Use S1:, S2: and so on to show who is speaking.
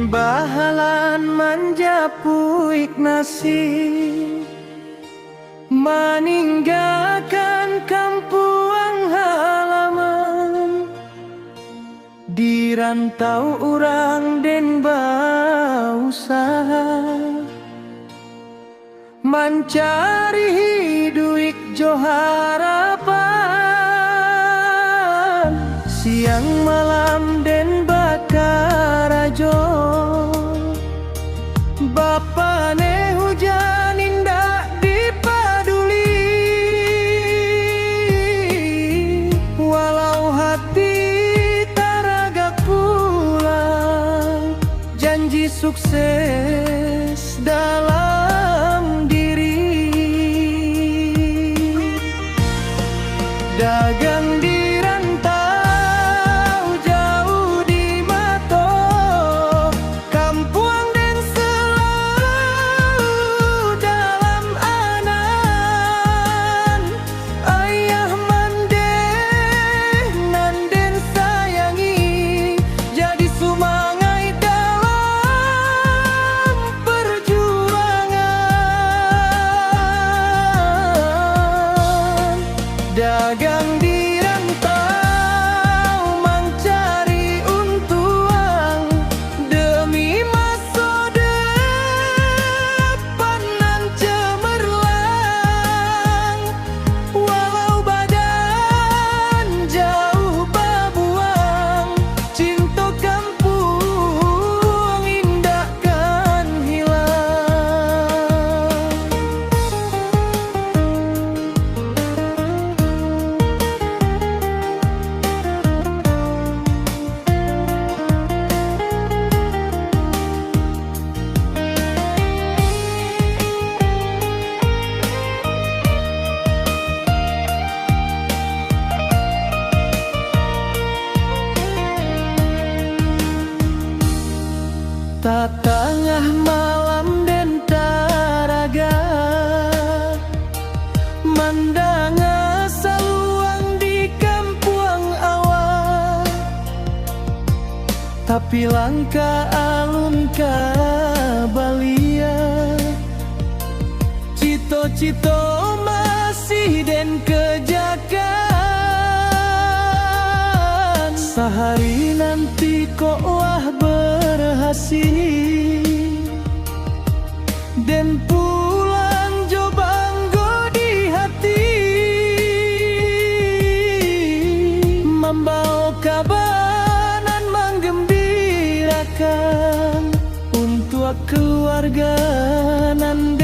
S1: bahalan manjapuik nasi, meninggalkan kampung halaman. Di rantau urang den bausaha, mencari hidup jo harapan. Siang malam den bakarajo, bapane hujan indah dipaduli. Walau hati taraga pulang, janji sukses dalam diri. Dagang di rantau jauh di mato, kampung den selalu dalam anan. Ayah mandeh nan den sayangi, jadi sumangai dalam perjuangan. Dagang di rantau mencari untuang, demi masa depan nan cemerlang. Walau badan jauh babuang, cinta kampung indah kan hilang. Tak tengah malam den taraga, mandanga saluang di kampung awal. Tapi langkah alun ka balia, cito-cito masih den kejakan. Sehari nanti kok wah berhasil, dan pulang jo banggo di hati, membawa kabanan menggembirakan untuk keluarga nan